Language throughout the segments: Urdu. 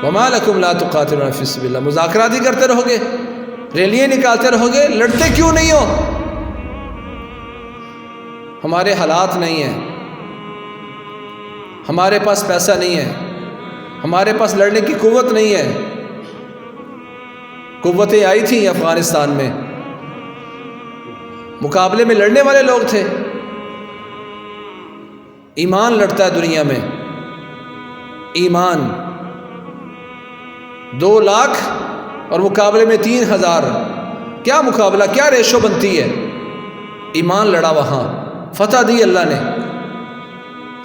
وما لکم لا تقاتلون فی سبیل اللہ، مذاکرات ہی کرتے رہو گے، ریلیاں نکالتے رہو گے، لڑتے کیوں نہیں ہو؟ ہمارے حالات نہیں ہیں، ہمارے پاس پیسہ نہیں ہے، ہمارے پاس لڑنے کی قوت نہیں ہے۔ قوتیں آئی تھیں افغانستان میں، مقابلے میں لڑنے والے لوگ تھے۔ ایمان لڑتا ہے دنیا میں، ایمان 2 لاکھ اور مقابلے میں 3000، کیا مقابلہ، کیا ریشو بنتی ہے؟ ایمان لڑا، وہاں فتح دی اللہ نے۔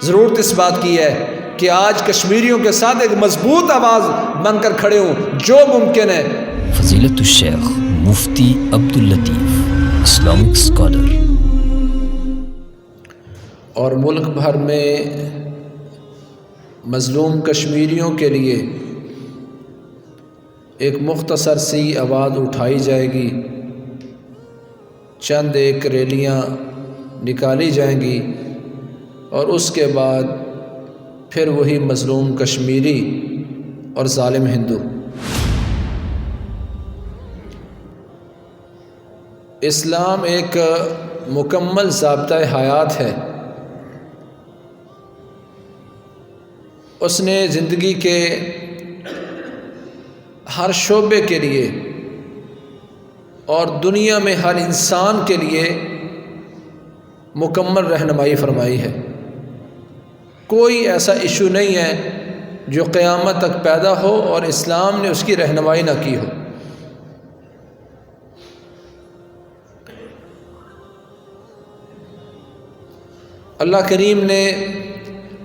ضرورت اس بات کی ہے کہ آج کشمیریوں کے ساتھ ایک مضبوط آواز بن کر کھڑے ہوں، جو ممکن ہے۔ فضیلت الشیخ مفتی عبداللطیف، اسلامک اسکالر۔ اور ملک بھر میں مظلوم کشمیریوں کے لیے ایک مختصر سی آواز اٹھائی جائے گی، چند ایک ریلیاں نکالی جائیں گی، اور اس کے بعد پھر وہی مظلوم کشمیری اور ظالم ہندو۔ اسلام ایک مکمل ضابطۂ حیات ہے۔ اس نے زندگی کے ہر شعبے کے لیے اور دنیا میں ہر انسان کے لیے مکمل رہنمائی فرمائی ہے۔ کوئی ایسا ایشو نہیں ہے جو قیامت تک پیدا ہو اور اسلام نے اس کی رہنمائی نہ کی ہو۔ اللہ کریم نے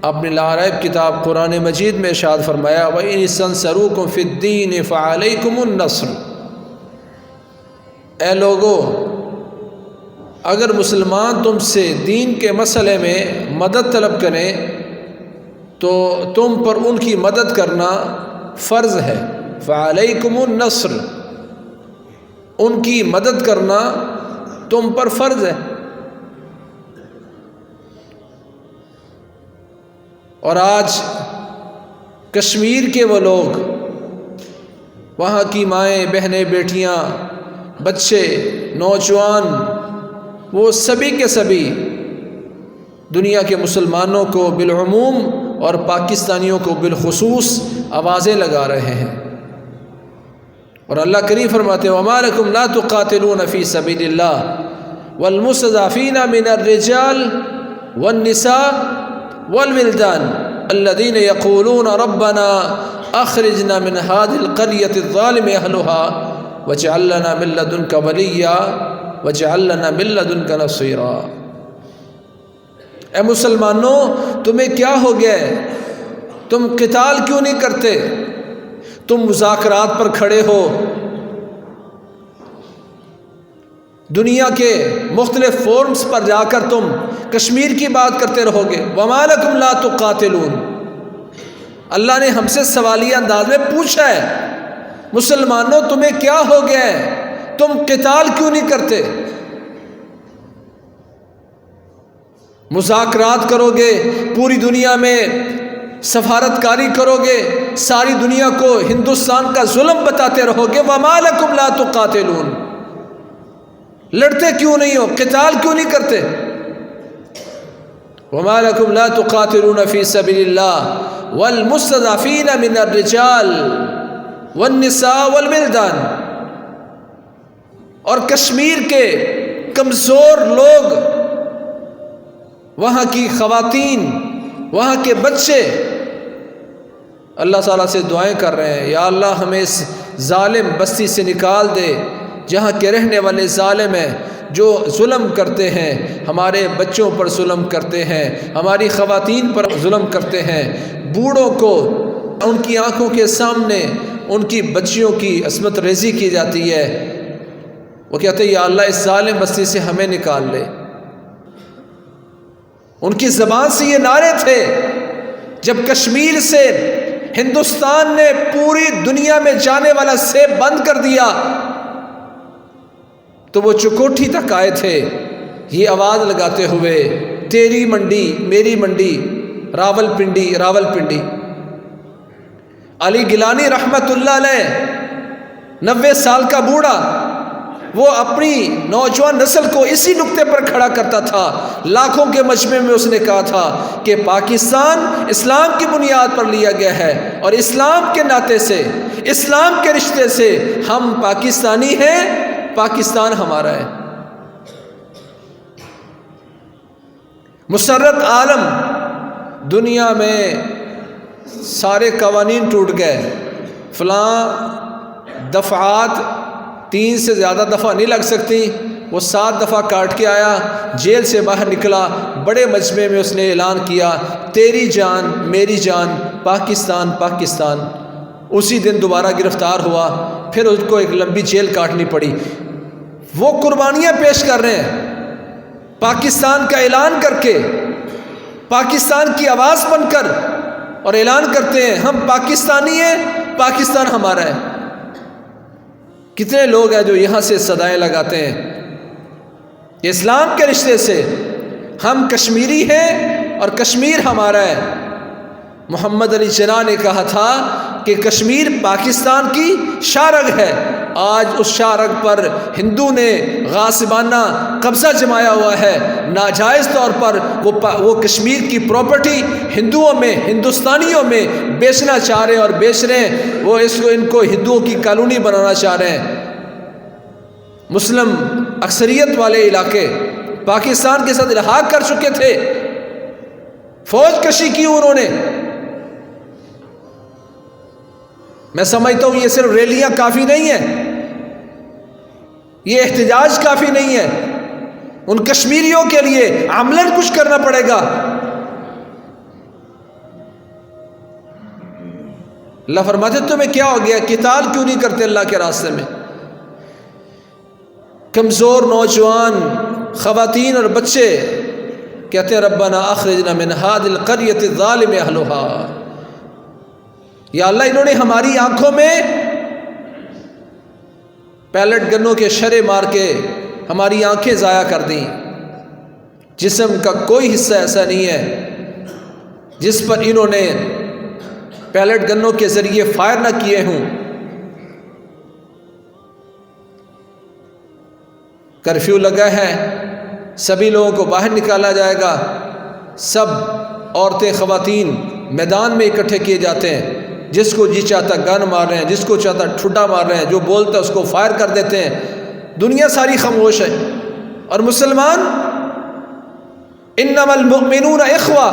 اپنی لاریب کتاب قرآن مجید میں ارشاد فرمایا، وَإِنِ اسْتَنصَرُوكُمْ فِي الدِّينِ فَعَلَيْكُمُ النَّصْرُ۔ اے لوگو، اگر مسلمان تم سے دین کے مسئلے میں مدد طلب کریں تو تم پر ان کی مدد کرنا فرض ہے۔ فَعَلَيْكُمُ النَّصْرُ، ان کی مدد کرنا تم پر فرض ہے۔ اور آج کشمیر کے وہ لوگ، وہاں کی مائیں، بہنیں، بیٹیاں، بچے، نوجوان، وہ سبھی کے سبھی دنیا کے مسلمانوں کو بالعموم اور پاکستانیوں کو بالخصوص آوازیں لگا رہے ہیں۔ اور اللہ کریم فرماتے ہیں، وَمَا لَكُمْ لَا تُقَاتِلُونَ فِي سَبِيلِ اللَّهِ وَالْمُسْتَضْعَفِينَ مِنَ الرِّجَالِ وَالنِّسَاءِ والولدان الذين يقولون ربنا اخرجنا من هذه القرية الظالم اهلها واجعل لنا من لدنك وليا واجعل لنا من لدنك نصيرا۔ اے مسلمانوں، تمہیں کیا ہو گیا ہے؟ تم قتال کیوں نہیں کرتے؟ تم مذاکرات پر کھڑے ہو، دنیا کے مختلف فورمز پر جا کر تم کشمیر کی بات کرتے رہو گے۔ وَمَا لَكُمْ لَا تُقَاتِلُونَ، اللہ نے ہم سے سوالیہ انداز میں پوچھا ہے، مسلمانوں تمہیں کیا ہو گیا ہے؟ تم قتال کیوں نہیں کرتے؟ مذاکرات کرو گے، پوری دنیا میں سفارتکاری کرو گے، ساری دنیا کو ہندوستان کا ظلم بتاتے رہو گے۔ وَمَا لَكُمْ لَا تُقَاتِلُونَ، لڑتے کیوں نہیں ہو؟ قتال کیوں نہیں کرتے؟ وَمَا لَكُمْ لَا تُقَاتِلُونَ فِي سَبِيلِ اللَّهِ وَالْمُسْتَضْعَفِينَ مِنَ الرِّجَالِ وَالنِّسَاءِ وَالْوِلْدَانِ، اور کشمیر کے کمزور لوگ، وہاں کی خواتین، وہاں کے بچے اللہ تعالیٰ سے دعائیں کر رہے ہیں، یا اللہ ہمیں اس ظالم بستی سے نکال دے جہاں کے رہنے والے ظالم ہیں، جو ظلم کرتے ہیں، ہمارے بچوں پر ظلم کرتے ہیں، ہماری خواتین پر ظلم کرتے ہیں، بوڑھوں کو ان کی آنکھوں کے سامنے ان کی بچیوں کی عصمت ریزی کی جاتی ہے۔ وہ کہتے ہیں یا اللہ اس ظالم بستی سے ہمیں نکال لے۔ ان کی زبان سے یہ نعرے تھے جب کشمیر سے ہندوستان نے پوری دنیا میں جانے والا سیب بند کر دیا تو وہ چکوٹھی تک آئے تھے یہ آواز لگاتے ہوئے، تیری منڈی میری منڈی، راول پنڈی راول پنڈی۔ علی گیلانی رحمت اللہ علیہ 90 سال کا بوڑھا، وہ اپنی نوجوان نسل کو اسی نقطے پر کھڑا کرتا تھا، لاکھوں کے مجمع میں اس نے کہا تھا کہ پاکستان اسلام کی بنیاد پر لیا گیا ہے، اور اسلام کے ناطے سے، اسلام کے رشتے سے ہم پاکستانی ہیں، پاکستان ہمارا ہے۔ مسرت عالم، دنیا میں سارے قوانین ٹوٹ گئے، فلاں دفعات 3 سے زیادہ دفعہ نہیں لگ سکتی، وہ 7 دفعہ کاٹ کے آیا، جیل سے باہر نکلا، بڑے مجمع میں اس نے اعلان کیا تیری جان میری جان، پاکستان پاکستان۔ اسی دن دوبارہ گرفتار ہوا، پھر اس کو ایک لمبی جیل کاٹنی پڑی۔ وہ قربانیاں پیش کر رہے ہیں پاکستان کا اعلان کر کے، پاکستان کی آواز بن کر، اور اعلان کرتے ہیں ہم پاکستانی ہیں، پاکستان ہمارا ہے۔ کتنے لوگ ہیں جو یہاں سے صدائیں لگاتے ہیں اسلام کے رشتے سے، ہم کشمیری ہیں اور کشمیر ہمارا ہے۔ محمد علی جناح نے کہا تھا کہ کشمیر پاکستان کی شارگ ہے، آج اس شارگ پر ہندو نے غاصبانہ قبضہ جمایا ہوا ہے، ناجائز طور پر وہ کشمیر کی پراپرٹی ہندوؤں میں، ہندوستانیوں میں بیچنا چاہ رہے ہیں، اور بیچ رہے ہیں، وہ ان کو ہندوؤں کی کالونی بنانا چاہ رہے ہیں۔ مسلم اکثریت والے علاقے پاکستان کے ساتھ الحاق کر چکے تھے، فوج کشی کی انہوں نے۔ میں سمجھتا ہوں یہ صرف ریلیاں کافی نہیں ہیں، یہ احتجاج کافی نہیں ہے، ان کشمیریوں کے لیے عملاً کچھ کرنا پڑے گا۔ اللہ فرماتے تمہیں کیا ہو گیا، قتال کیوں نہیں کرتے اللہ کے راستے میں؟ کمزور نوجوان، خواتین اور بچے کہتے ہیں ربنا اخرجنا من هذه القرية الظالم اهلها، یا اللہ انہوں نے ہماری آنکھوں میں پیلٹ گنوں کے شرے مار کے ہماری آنکھیں ضائع کر دیں۔ جسم کا کوئی حصہ ایسا نہیں ہے جس پر انہوں نے پیلٹ گنوں کے ذریعے فائر نہ کیے ہوں۔ کرفیو لگا ہے، سبھی لوگوں کو باہر نکالا جائے گا، سب عورتیں خواتین میدان میں اکٹھے کیے جاتے ہیں، جس کو جی چاہتا گن مار رہے ہیں، جس کو چاہتا ٹھڈا مار رہے ہیں، جو بولتا ہے اس کو فائر کر دیتے ہیں۔ دنیا ساری خاموش ہے، اور مسلمان انما المؤمنون اخوہ،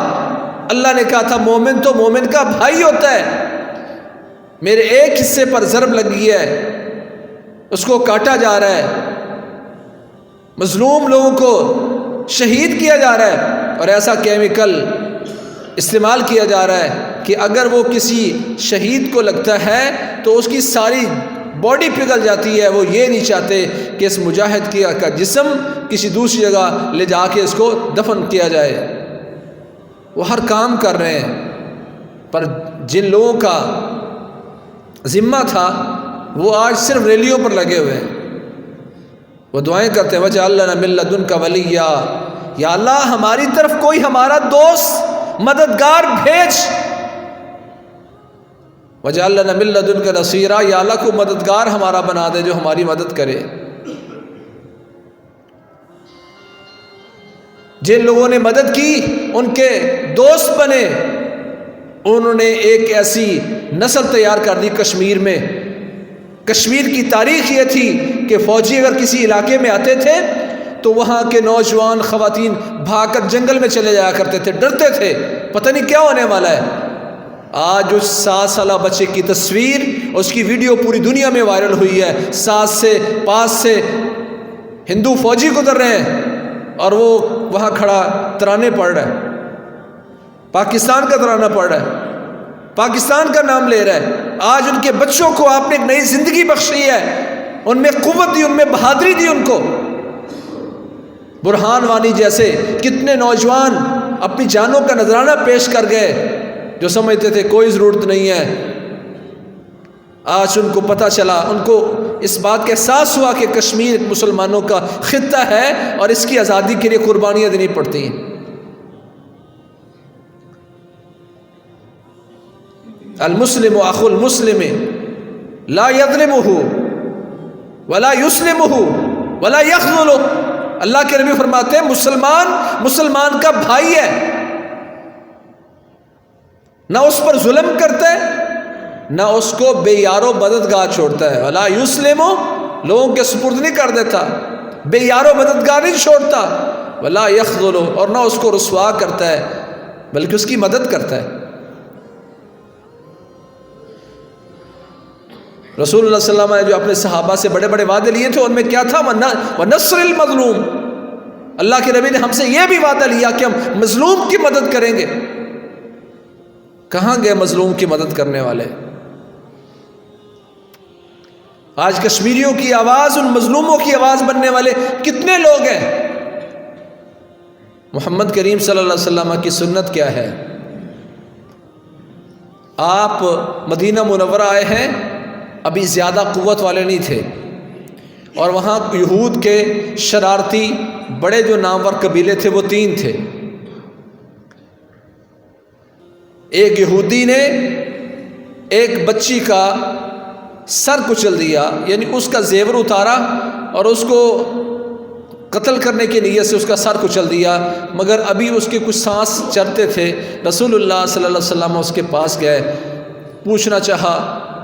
اللہ نے کہا تھا مومن تو مومن کا بھائی ہوتا ہے۔ میرے ایک حصے پر ضرب لگی ہے، اس کو کاٹا جا رہا ہے، مظلوم لوگوں کو شہید کیا جا رہا ہے، اور ایسا کیمیکل استعمال کیا جا رہا ہے کہ اگر وہ کسی شہید کو لگتا ہے تو اس کی ساری باڈی پگھل جاتی ہے۔ وہ یہ نہیں چاہتے کہ اس مجاہد کا جسم کسی دوسری جگہ لے جا کے اس کو دفن کیا جائے۔ وہ ہر کام کر رہے ہیں، پر جن لوگوں کا ذمہ تھا وہ آج صرف ریلیوں پر لگے ہوئے ہیں۔ وہ دعائیں کرتے ہیں وجعل لنا من لدنک ولیا، یا اللہ ہماری طرف کوئی ہمارا دوست مددگار بھیج، وجعل لنا من لدنک نصیرا، یا اللہ کو مددگار ہمارا بنا دے جو ہماری مدد کرے۔ جن لوگوں نے مدد کی ان کے دوست بنے، انہوں نے ایک ایسی نسل تیار کر دی کشمیر میں۔ کشمیر کی تاریخ یہ تھی کہ فوجی اگر کسی علاقے میں آتے تھے تو وہاں کے نوجوان خواتین بھاگ کر جنگل میں چلے جایا کرتے تھے، ڈرتے تھے پتہ نہیں کیا ہونے والا ہے۔ آج اس 7 سالہ بچے کی تصویر، اس کی ویڈیو پوری دنیا میں وائرل ہوئی ہے۔ 7 سے 5 سے ہندو فوجی گزر رہے ہیں اور وہ وہاں کھڑا ترانے پڑھ رہا ہے، پاکستان کا ترانہ پڑھ رہا ہے، پاکستان کا نام لے رہا ہے۔ آج ان کے بچوں کو آپ نے ایک نئی زندگی بخشی ہے، ان میں قوت دی، ان میں بہادری دی ان کو۔ برہان وانی جیسے کتنے نوجوان اپنی جانوں کا نذرانہ پیش کر گئے جو سمجھتے تھے کوئی ضرورت نہیں ہے۔ آج ان کو پتہ چلا، ان کو اس بات کا احساس ہوا کہ کشمیر مسلمانوں کا خطہ ہے اور اس کی آزادی کے لیے قربانیاں دینی پڑتی ہیں۔ المسلم اخو المسلم لا یظلمہ ولا یسلمہ ولا یخذلہ. اللہ کے نبی فرماتے ہیں مسلمان کا بھائی ہے، نہ اس پر ظلم کرتا ہے نہ اس کو بے یار و مددگار چھوڑتا ہے. ولا یسلمہ، لوگوں کے سپرد نہیں کر دیتا، بے یار و مددگار نہیں چھوڑتا. ولا یخذلہ، اور نہ اس کو رسوا کرتا ہے بلکہ اس کی مدد کرتا ہے. رسول اللہ صلی اللہ علیہ وسلم نے جو اپنے صحابہ سے بڑے بڑے وعدے لیے تھے ان میں کیا تھا؟ وَنَصْرِ الْمَظْلُومِ. اللہ کے نبی نے ہم سے یہ بھی وعدہ لیا کہ ہم مظلوم کی مدد کریں گے. کہاں گئے مظلوم کی مدد کرنے والے؟ آج کشمیریوں کی آواز ان مظلوموں کی آواز بننے والے کتنے لوگ ہیں؟ محمد کریم صلی اللہ علیہ وسلم کی سنت کیا ہے؟ آپ مدینہ منورہ آئے ہیں، ابھی زیادہ قوت والے نہیں تھے، اور وہاں یہود کے شرارتی بڑے جو نامور قبیلے تھے وہ 3 تھے. ایک یہودی نے ایک بچی کا سر کچل دیا، یعنی اس کا زیور اتارا اور اس کو قتل کرنے کی نیت سے اس کا سر کچل دیا، مگر ابھی اس کے کچھ سانس چلتے تھے. رسول اللہ صلی اللہ علیہ وسلم اس کے پاس گئے، پوچھنا چاہا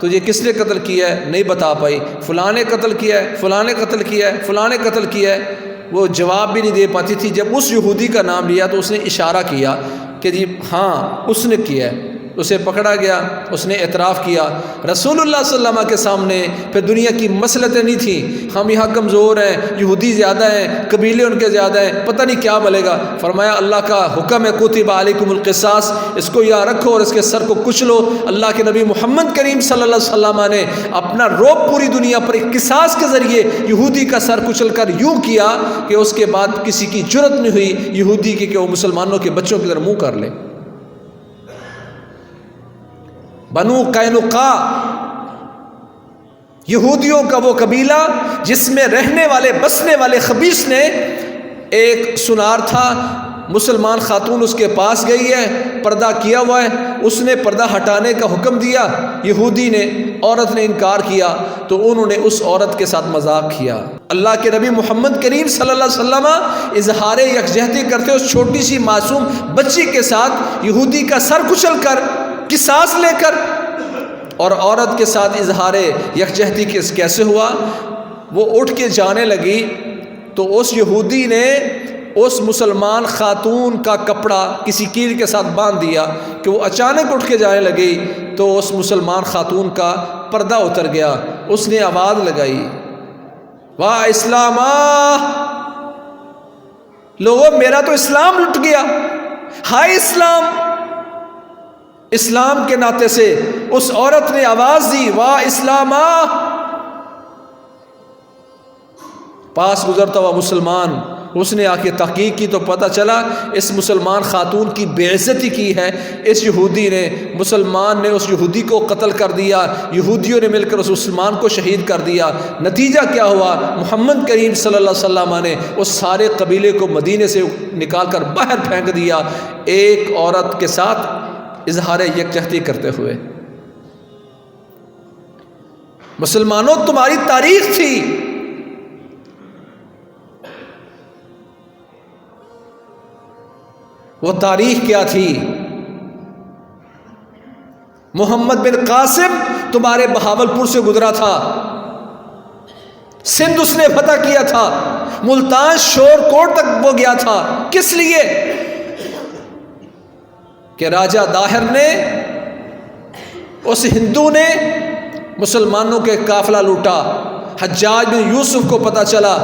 تجھے کس نے قتل کیا ہے؟ نہیں بتا پائی. فلاں نے قتل کیا ہے، فلاں نے قتل کیا ہے، فلاں نے قتل کیا ہے. وہ جواب بھی نہیں دے پاتی تھی. جب اس یہودی کا نام لیا تو اس نے اشارہ کیا کہ جی ہاں اس نے کیا ہے. اسے پکڑا گیا، اس نے اعتراف کیا رسول اللہ صلی اللہ علیہ وسلم کے سامنے. پھر دنیا کی مسلطیں نہیں تھیں، ہم یہاں کمزور ہیں، یہودی زیادہ ہیں، قبیلے ان کے زیادہ ہیں، پتہ نہیں کیا بلے گا. فرمایا اللہ کا حکم ہے کتب علیکم القصاص، اس کو یہاں رکھو اور اس کے سر کو کچلو. اللہ کے نبی محمد کریم صلی اللہ علیہ وسلم نے اپنا روب پوری دنیا پر ایک قصاص کے ذریعے یہودی کا سر کچل کر یوں کیا کہ اس کے بعد کسی کی جرت نہیں ہوئی یہودی کی کہ وہ مسلمانوں کے بچوں کی طرح منہ کر لے. بنو قینقاع یہودیوں کا وہ قبیلہ جس میں رہنے والے بسنے والے خبیث نے ایک سنار تھا، مسلمان خاتون اس کے پاس گئی ہے، پردہ کیا ہوا ہے، اس نے پردہ ہٹانے کا حکم دیا، یہودی نے، عورت نے انکار کیا تو انہوں نے اس عورت کے ساتھ مذاق کیا. اللہ کے نبی محمد کریم صلی اللہ علیہ وسلم اظہار یکجہتی کرتے اس چھوٹی سی معصوم بچی کے ساتھ یہودی کا سر کچل کر قصاص لے کر، اور عورت کے ساتھ اظہار یکجہتی کیسے ہوا؟ وہ اٹھ کے جانے لگی تو اس یہودی نے اس مسلمان خاتون کا کپڑا کسی کیل کے ساتھ باندھ دیا کہ وہ اچانک اٹھ کے جانے لگی تو اس مسلمان خاتون کا پردہ اتر گیا. اس نے آواز لگائی واہ اسلام، لوگوں میرا تو اسلام لٹ گیا. ہائے اسلام! اسلام کے ناطے سے اس عورت نے آواز دی واہ اسلام. پاس گزرتا ہوا مسلمان، اس نے آ کے تحقیق کی تو پتہ چلا اس مسلمان خاتون کی بے عزتی کی ہے اس یہودی نے. مسلمان نے اس یہودی کو قتل کر دیا، یہودیوں نے مل کر اس مسلمان کو شہید کر دیا. نتیجہ کیا ہوا؟ محمد کریم صلی اللہ علیہ وسلم نے اس سارے قبیلے کو مدینے سے نکال کر باہر پھینک دیا ایک عورت کے ساتھ اظہار یکجہتی کرتے ہوئے. مسلمانوں تمہاری تاریخ تھی، وہ تاریخ کیا تھی؟ محمد بن قاسم تمہارے بہاولپور سے گزرا تھا، سندھ اس نے فتح کیا تھا، ملتان شور کوٹ تک وہ گیا تھا. کس لیے؟ کہ راجہ داہر نے، اس ہندو نے مسلمانوں کے قافلہ لوٹا. حجاج بن یوسف کو پتہ چلا،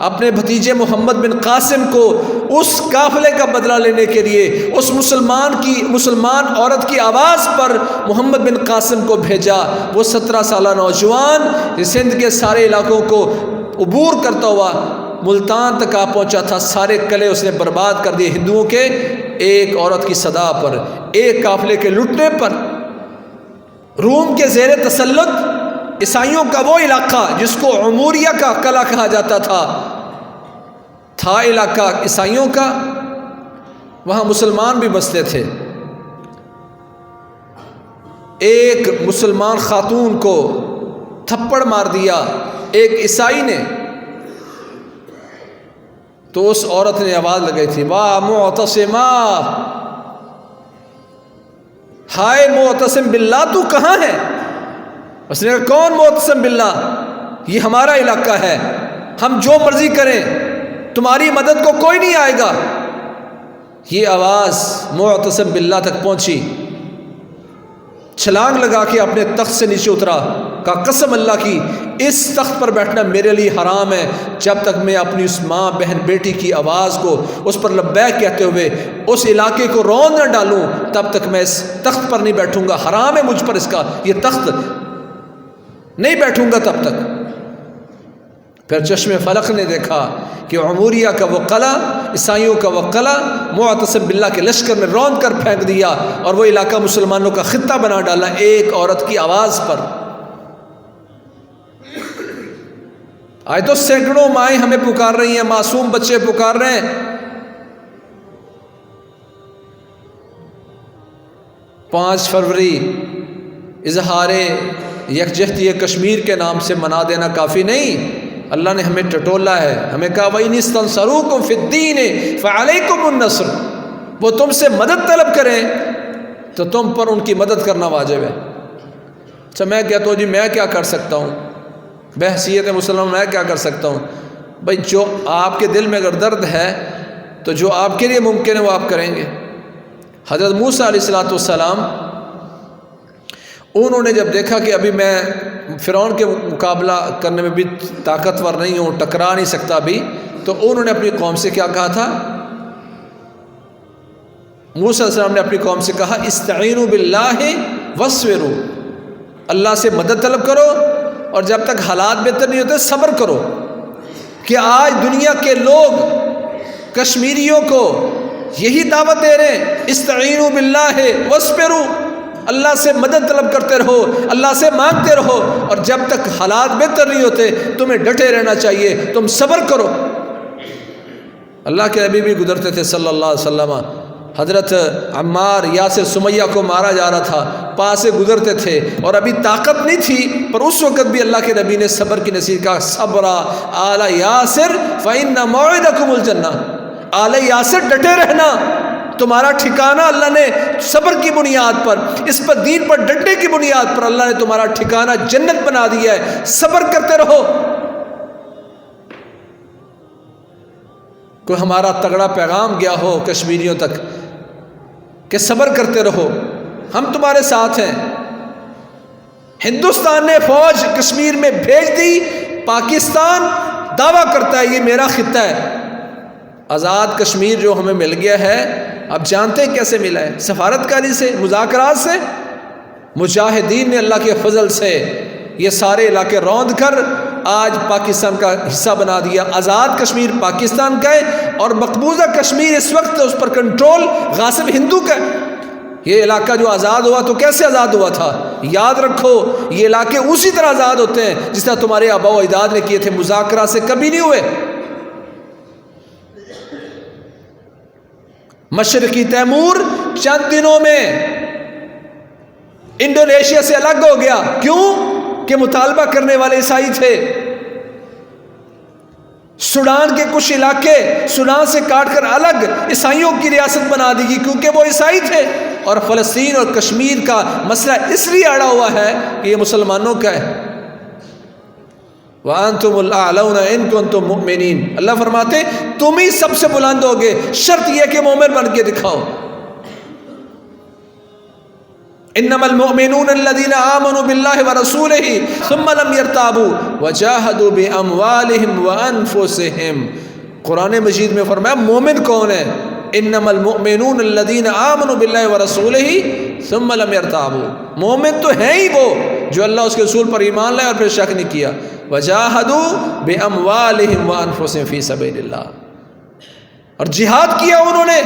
اپنے بھتیجے محمد بن قاسم کو اس قافلے کا بدلہ لینے کے لیے اس مسلمان عورت کی آواز پر محمد بن قاسم کو بھیجا. وہ 17 سالہ نوجوان سندھ کے سارے علاقوں کو عبور کرتا ہوا ملتان تک آ پہنچا تھا. سارے قلعے اس نے برباد کر دیے ہندوؤں کے ایک عورت کی صدا پر، ایک قافلے کے لٹنے پر. روم کے زیر تسلط عیسائیوں کا وہ علاقہ جس کو عموریہ کا قلعہ کہا جاتا تھا علاقہ عیسائیوں کا، وہاں مسلمان بھی بستے تھے. ایک مسلمان خاتون کو تھپڑ مار دیا ایک عیسائی نے، تو اس عورت نے آواز لگائی تھی، واہ معتصمہ، ہائے معتصم باللہ تو کہاں ہے؟ اس نے کہا کون معتصم باللہ؟ یہ ہمارا علاقہ ہے، ہم جو مرضی کریں، تمہاری مدد کو کوئی نہیں آئے گا۔ یہ آواز معتصم باللہ تک پہنچی، چھلانگ لگا کے اپنے تخت سے نیچے اترا، کہا قسم اللہ کی اس تخت پر بیٹھنا میرے لیے حرام ہے، جب تک میں اپنی اس ماں بہن بیٹی کی آواز کو اس پر لبیک کہتے ہوئے اس علاقے کو رون نہ ڈالوں تب تک میں اس تخت پر نہیں بیٹھوں گا، حرام ہے مجھ پر اس کا یہ تخت، نہیں بیٹھوں گا تب تک۔ پھر چشم فلق نے دیکھا کہ عموریہ کا وہ قلعہ، عیسائیوں کا وہ قلعہ معتصم باللہ کے لشکر نے رون کر پھینک دیا اور وہ علاقہ مسلمانوں کا خطہ بنا ڈالا ایک عورت کی آواز پر۔ آج تو سینکڑوں مائیں ہمیں پکار رہی ہیں، معصوم بچے پکار رہے ہیں۔ 5 فروری اظہار یکجہتی کشمیر کے نام سے منا دینا کافی نہیں، اللہ نے ہمیں ٹٹولا ہے، ہمیں کہا وَإِنِ اسْتَنْصَرُوكُمْ فِي الدِّينِ فَعَلَيْكُمُ النَّصْرُ، وہ تم سے مدد طلب کریں تو تم پر ان کی مدد کرنا واجب ہے۔ اچھا میں کہتا ہوں جی میں کیا کر سکتا ہوں بحیثیت مسلمان، میں کیا کر سکتا ہوں؟ بھائی جو آپ کے دل میں اگر درد ہے تو جو آپ کے لیے ممکن ہے وہ آپ کریں گے۔ حضرت موسیٰ علیہ السلام انہوں نے جب دیکھا کہ ابھی میں فرعون کے مقابلہ کرنے میں بھی طاقتور نہیں ہوں، ٹکرا نہیں سکتا بھی، تو انہوں نے اپنی قوم سے کیا کہا تھا؟ موسیٰ علیہ السلام نے اپنی قوم سے کہا استعینوا باللہ واصبروا، اللہ سے مدد طلب کرو اور جب تک حالات بہتر نہیں ہوتے صبر کرو۔ کہ آج دنیا کے لوگ کشمیریوں کو یہی دعوت دے رہے ہیں استعینوا باللہ واصبروا، اللہ سے مدد طلب کرتے رہو، اللہ سے مانگتے رہو، اور جب تک حالات بہتر نہیں ہوتے تمہیں ڈٹے رہنا چاہیے، تم صبر کرو۔ اللہ کے نبی بھی گزرتے تھے صلی اللہ علیہ وسلم، حضرت عمار یاسر سمیہ کو مارا جا رہا تھا، پاس سے گزرتے تھے اور ابھی طاقت نہیں تھی، پر اس وقت بھی اللہ کے نبی نے صبر کی نصیحت کہا صبرا آل یاسر فإن موعدکم الجنہ، آل یاسر ڈٹے رہنا، تمہارا ٹھکانہ اللہ نے صبر کی بنیاد پر، اس پر دین پر ڈٹنے کی بنیاد پر اللہ نے تمہارا ٹھکانہ جنت بنا دیا ہے، صبر کرتے رہو۔ کوئی ہمارا تگڑا پیغام گیا ہو کشمیریوں تک کہ صبر کرتے رہو، ہم تمہارے ساتھ ہیں۔ ہندوستان نے فوج کشمیر میں بھیج دی، پاکستان دعویٰ کرتا ہے یہ میرا خطہ ہے۔ آزاد کشمیر جو ہمیں مل گیا ہے، آپ جانتے ہیں کیسے ملا ہے؟ سفارتکاری سے، مذاکرات سے، مجاہدین نے اللہ کے فضل سے یہ سارے علاقے روند کر آج پاکستان کا حصہ بنا دیا۔ آزاد کشمیر پاکستان کا ہے اور مقبوضہ کشمیر اس وقت اس پر کنٹرول غاصب ہندو کا ہے۔ یہ علاقہ جو آزاد ہوا تو کیسے آزاد ہوا تھا؟ یاد رکھو یہ علاقے اسی طرح آزاد ہوتے ہیں جس طرح تمہارے آباء و اجداد نے کیے تھے، مذاکرات سے کبھی نہیں ہوئے۔ مشرقی تیمور چند دنوں میں انڈونیشیا سے الگ ہو گیا، کیوں کہ مطالبہ کرنے والے عیسائی تھے۔ سوڈان کے کچھ علاقے سوڈان سے کاٹ کر الگ عیسائیوں کی ریاست بنا دی گئی کیونکہ وہ عیسائی تھے، اور فلسطین اور کشمیر کا مسئلہ اس لیے اڑا ہوا ہے کہ یہ مسلمانوں کا ہے۔ وَأَنْتُمُ الْأَعْلَوْنَ إِن كُنتُم مُؤْمِنِينَ، اللہ فرماتے تم ہی سب سے بلند ہوگے، شرط یہ کہ مومن بن کے دکھاؤ۔ إِنَّمَا الْمُؤْمِنُونَ الَّذِينَ آمَنُوا بِاللَّهِ وَرَسُولِهِ ثُمَّ لَمْ يَرْتَابُوا وَجَاهَدُوا بِأَمْوَالِهِمْ وَأَنفُسِهِمْ، قرآن مجید میں فرمایا مومن کون ہے؟ إِنَّمَا الْمُؤْمِنُونَ الَّذِينَ آمَنُوا بِاللَّهِ وَرَسُولِهِ ثُمَّ لَمْ يَرْتَابُوا، مومن تو ہیں ہی وہ جو اللہ اس کے رسول پر ایمان لائے اور پھر شک نہیں کیا۔ وَجَاهَدُوا بِأَمْوَالِهِمْ وَأَنفُسِهِمْ فِي سَبِيلِ اللَّهِ، اور جہاد کیا انہوں نے۔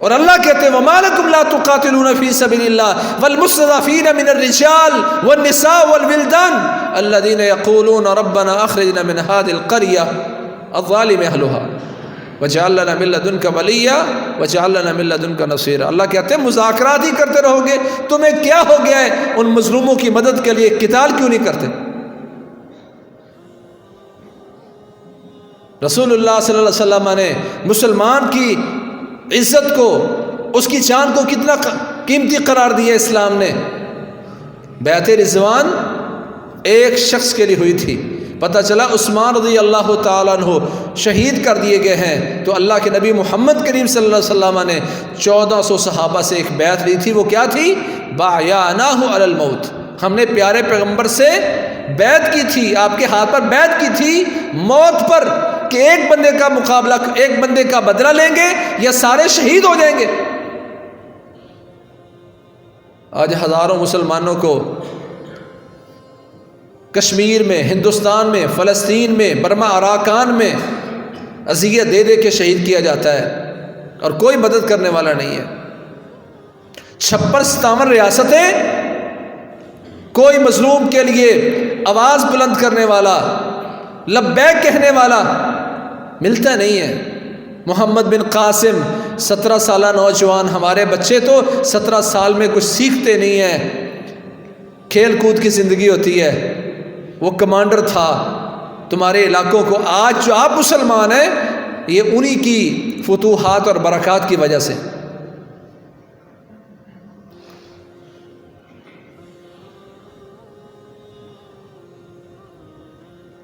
اور اللہ کہتے ہیں وَمَا لَكُمْ لَا تُقَاتِلُونَ فِي سَبِيلِ اللَّهِ وَالْمُسْتَضْعَفِينَ مِنَ الرِّجَالِ وَالنِّسَاءِ وَالْوِلْدَانِ الَّذِينَ يَقُولُونَ رَبَّنَا أَخْرِجْنَا مِنْ هَذِهِ الْقَرْيَةِ الظَّالِمِ أَهْلُهَا وَجَعَلْ لَنَا مِن لَّدُنْكَ وَلِيًّا وَجَعَلْ لَنَا مِن لَّدُنْكَ نَصِيرًا۔ اللہ کہتے ہیں مذاکرات ہی کرتے رہو گے، تمہیں کیا ہو گیا ہے؟ ان مظلوموں کی مدد کے لیے قتال کیوں نہیں کرتے؟ رسول اللہ صلی اللہ علیہ وسلم نے مسلمان کی عزت کو، اس کی جان کو کتنا قیمتی قرار دیا اسلام نے۔ بیعت رضوان ایک شخص کے لیے ہوئی تھی، پتہ چلا عثمان رضی اللہ تعالیٰ عنہ شہید کر دیے گئے ہیں، تو اللہ کے نبی محمد کریم صلی اللہ علیہ وسلم نے 1400 صحابہ سے ایک بیعت لی تھی۔ وہ کیا تھی؟ بایعناہ علی الموت، ہم نے پیارے پیغمبر سے بیعت کی تھی، آپ کے ہاتھ پر بیعت کی تھی موت پر، کہ ایک بندے کا مقابلہ، ایک بندے کا بدلہ لیں گے یا سارے شہید ہو جائیں گے۔ آج ہزاروں مسلمانوں کو کشمیر میں، ہندوستان میں، فلسطین میں، برما اراکان میں اذیت دے دے کے شہید کیا جاتا ہے اور کوئی مدد کرنے والا نہیں ہے۔ 56-57 ریاستیں، کوئی مظلوم کے لیے آواز بلند کرنے والا، لبیک کہنے والا ملتا نہیں ہے۔ محمد بن قاسم 17 سالہ نوجوان، ہمارے بچے تو 17 سال میں کچھ سیکھتے نہیں ہیں، کھیل کود کی زندگی ہوتی ہے، وہ کمانڈر تھا تمہارے علاقوں کو۔ آج جو آپ مسلمان ہیں یہ انہی کی فتوحات اور برکات کی وجہ سے۔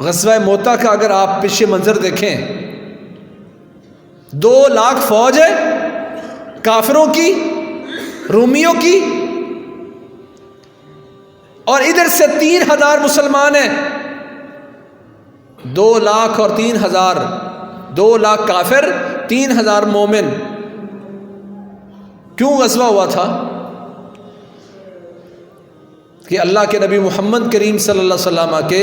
غزوہ موتا کا اگر آپ پیچھے منظر دیکھیں، 2 لاکھ فوج ہے کافروں کی، رومیوں کی، اور ادھر سے 3000 مسلمان ہیں۔ 2 لاکھ اور 3000، 2 لاکھ کافر، 3000 مومن۔ کیوں غزوہ ہوا تھا؟ کہ اللہ کے نبی محمد کریم صلی اللہ علیہ وسلم کے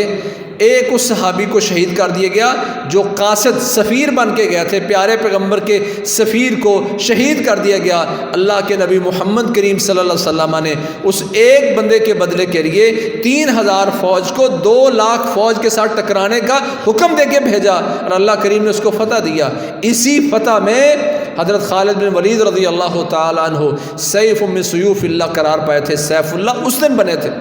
ایک اس صحابی کو شہید کر دیا گیا جو قاصد سفیر بن کے گئے تھے، پیارے پیغمبر کے سفیر کو شہید کر دیا گیا۔ اللہ کے نبی محمد کریم صلی اللہ علیہ وسلم نے اس ایک بندے کے بدلے کے لیے 3000 فوج کو 2 لاکھ فوج کے ساتھ ٹکرانے کا حکم دے کے بھیجا، اور اللہ کریم نے اس کو فتح دیا۔ اسی فتح میں حضرت خالد بن ولید رضی اللہ تعالیٰ عنہ سیف من سیوف اللہ قرار پائے تھے، سیف اللہ اس دن بنے تھے۔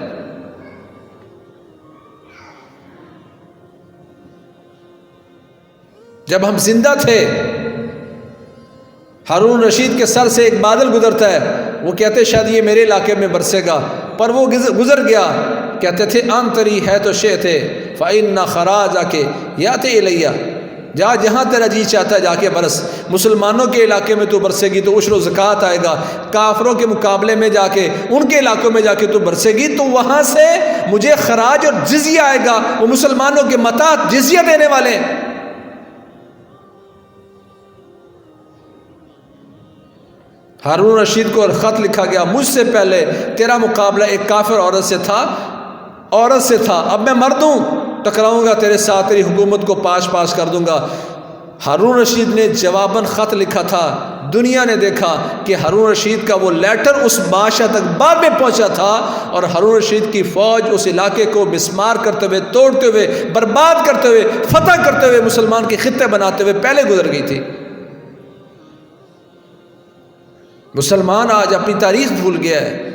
جب ہم زندہ تھے، ہارون رشید کے سر سے ایک بادل گزرتا ہے، وہ کہتے شاید یہ میرے علاقے میں برسے گا، پر وہ گزر گیا۔ کہتے تھے آنتری ہے تو شے تھے فَإِنَّ خَرَاجَ کے یاتے الیہ، جا جہاں تیرا جی چاہتا ہے جا کے برس۔ مسلمانوں کے علاقے میں تو برسے گی تو عشر و زکوٰۃ آئے گا، کافروں کے مقابلے میں جا کے ان کے علاقوں میں جا کے تو برسے گی تو وہاں سے مجھے خراج اور جزیہ آئے گا۔ وہ مسلمانوں کے متا جزیہ دینے والے ہیں۔ ہارون رشید کو خط لکھا گیا، مجھ سے پہلے تیرا مقابلہ ایک کافر عورت سے تھا، اب میں مرد ہوں، ٹکراؤں گا تیرے ساتھ، تیری حکومت کو پاش کر دوں گا۔ ہارون رشید نے جواباً خط لکھا تھا، دنیا نے دیکھا کہ ہارون رشید کا وہ لیٹر اس بادشاہ تک بعد میں پہنچا تھا، اور ہارون رشید کی فوج اس علاقے کو مسمار کرتے ہوئے، توڑتے ہوئے، برباد کرتے ہوئے، فتح کرتے ہوئے، مسلمان کے خطے بناتے ہوئے پہلے گزر گئی تھی۔ مسلمان آج اپنی تاریخ بھول گیا ہے۔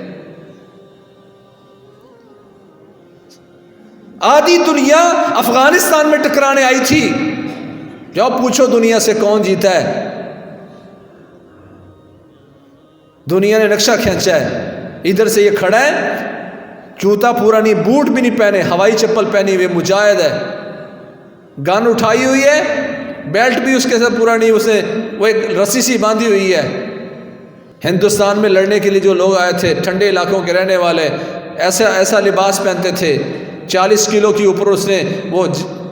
آدھی دنیا افغانستان میں ٹکرانے آئی تھی، جاؤ پوچھو دنیا سے کون جیتا ہے۔ دنیا نے نقشہ کھینچا ہے، ادھر سے یہ کھڑا ہے، جوتا پورا نہیں، بوٹ بھی نہیں پہنے، ہوائی چپل پہنی ہوئے مجاہد ہے، گن اٹھائی ہوئی ہے، بیلٹ بھی اس کے ساتھ پورا نہیں، اسے وہ ایک رسی سی باندھی ہوئی ہے۔ ہندوستان میں لڑنے کے لیے جو لوگ آئے تھے، ٹھنڈے علاقوں کے رہنے والے، ایسا لباس پہنتے تھے، 40 کلو کی اوپر اس نے وہ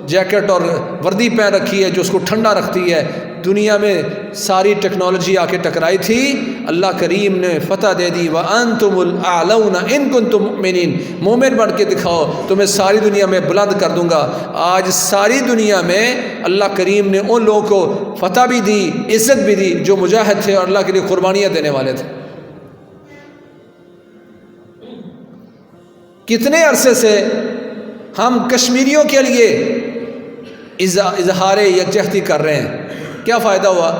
جیکٹ اور وردی پہن رکھی ہے جو اس کو ٹھنڈا رکھتی ہے۔ دنیا میں ساری ٹیکنالوجی آ کے ٹکرائی تھی، اللہ کریم نے فتح دے دی، وَأَنْتُمُ الْأَعْلَوْنَ إِن كُنْتُم مُؤْمِنِينَ، مومن بن کے دکھاؤ، تمہیں ساری دنیا میں بلند کر دوں گا۔ آج ساری دنیا میں اللہ کریم نے ان لوگوں کو فتح بھی دی، عزت بھی دی جو مجاہد تھے اور اللہ کے لیے قربانیاں دینے والے تھے۔ کتنے عرصے سے ہم کشمیریوں کے لیے اظہار یکجہتی کر رہے ہیں، کیا فائدہ ہوا؟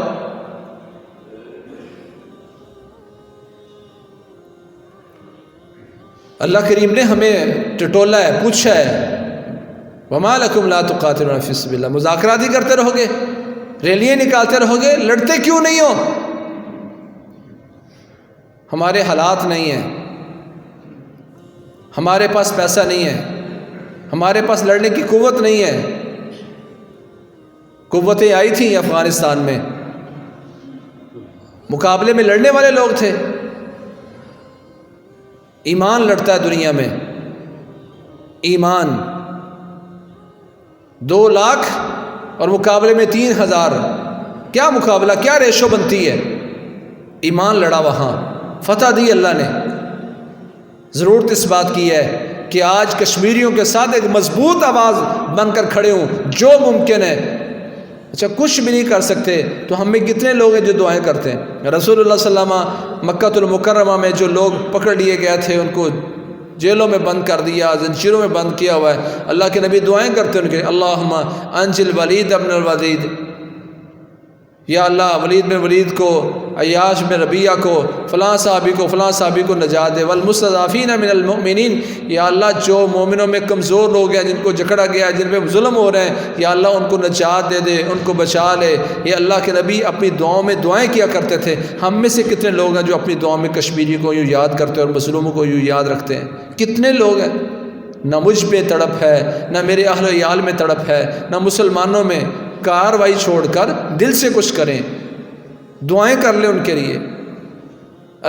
اللہ کریم نے ہمیں ٹٹولا ہے، پوچھا ہے وَمَا لَكُمْ لَا تُقَاتِلُونَ فِي سَبِيلِ اللَّهِ، مذاکرات ہی کرتے رہو گے، ریلیاں نکالتے رہو گے، لڑتے کیوں نہیں ہو؟ ہمارے حالات نہیں ہیں، ہمارے پاس پیسہ نہیں ہے، ہمارے پاس لڑنے کی قوت نہیں ہے۔ قوتیں آئی تھیں افغانستان میں، مقابلے میں لڑنے والے لوگ تھے۔ ایمان لڑتا ہے دنیا میں، ایمان 2 لاکھ اور مقابلے میں 3000، کیا مقابلہ، کیا ریشو بنتی ہے؟ ایمان لڑا، وہاں فتح دی اللہ نے۔ ضرورت اس بات کی ہے کہ آج کشمیریوں کے ساتھ ایک مضبوط آواز بن کر کھڑے ہوں، جو ممکن ہے۔ اچھا کچھ بھی نہیں کر سکتے تو ہم میں کتنے لوگ ہیں جو دعائیں کرتے ہیں؟ رسول اللہ صلی اللہ علیہ وسلم مکہ المکرمہ میں جو لوگ پکڑ لیے گئے تھے، ان کو جیلوں میں بند کر دیا، زنجیروں میں بند کیا ہوا ہے، اللہ کے نبی دعائیں کرتے ہیں ان کے، اللہم انجل ولید ابن الولید، یا اللہ ولید بن ولید کو، عیاش بن ربیعہ کو، فلاں صحابی کو، فلاں صحابی کو نجات دے، والمستضعفین من المؤمنین، یا اللہ جو مومنوں میں کمزور لوگ ہیں، جن کو جکڑا گیا، جن پہ ظلم ہو رہے ہیں، یا اللہ ان کو نجات دے دے، ان کو بچا لے۔ یہ اللہ کے نبی اپنی دعاؤں میں دعائیں کیا کرتے تھے۔ ہم میں سے کتنے لوگ ہیں جو اپنی دعاؤں میں کشمیری کو یوں یاد کرتے ہیں اور مظلوموں کو یوں یاد رکھتے ہیں؟ کتنے لوگ ہیں؟ نہ مجھ پہ تڑپ ہے، نہ میرے اہل و عیال میں تڑپ ہے، نہ مسلمانوں میں۔ کاروائی چھوڑ کر دل سے کچھ کریں، دعائیں کر لیں ان کے لیے،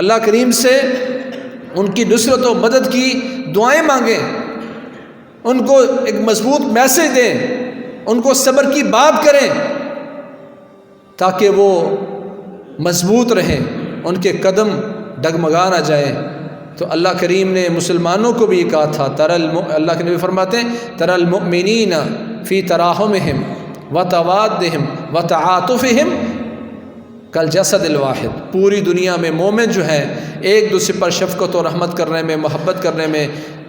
اللہ کریم سے ان کی نصرت و مدد کی دعائیں مانگیں، ان کو ایک مضبوط میسج دیں، ان کو صبر کی بات کریں تاکہ وہ مضبوط رہیں، ان کے قدم ڈگمگا نہ جائیں۔ تو اللہ کریم نے مسلمانوں کو بھی کہا تھا، اللہ کے نبی فرماتے ہیں تَرَى الْمُؤْمِنِينَ فِي تَرَاحُمِهِمْ وَتَوَادِّهِمْ وَتَعَاطُفِهِمْ کالجسد الواحد۔ پوری دنیا میں مومن جو ہیں ایک دوسرے پر شفقت و رحمت کرنے میں، محبت کرنے میں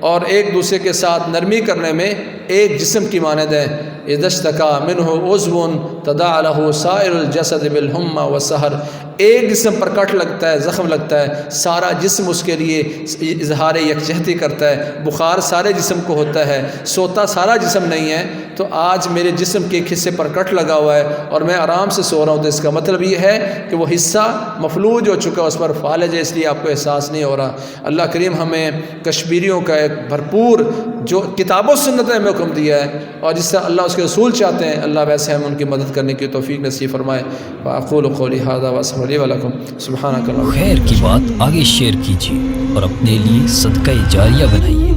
اور ایک دوسرے کے ساتھ نرمی کرنے میں ایک جسم کی مانند ہے۔ اذا اشتکا منہ عضو تداعی لہ سائر الجسد بالحمى والسہر، ایک جسم پر کٹ لگتا ہے، زخم لگتا ہے، سارا جسم اس کے لیے اظہار یکجہتی کرتا ہے۔ بخار سارے جسم کو ہوتا ہے، سوتا سارا جسم نہیں ہے۔ تو آج میرے جسم کے ایک حصے پر کٹ لگا ہوا ہے اور میں آرام سے سو رہا ہوں، تو اس کا مطلب یہ ہے کہ وہ حصہ مفلوج ہو چکا، اس پر فالج ہے، اس لیے آپ کو احساس نہیں ہو رہا۔ اللہ کریم ہمیں کشمیریوں کا ایک بھرپور جو کتاب و سنت نے ہمیں حکم دیا ہے اور جس سے اللہ اس کے رسول چاہتے ہیں، اللہ ویسے ہم ان کی مدد کرنے کی توفیق نصیب فرمائے۔ وأقول قولی ھذا وأستغفر لي ولکم سبحانک اللہم۔ خیر کی بات آگے شیئر کیجیے اور اپنے لیے صدقہ جاریہ بنائیے۔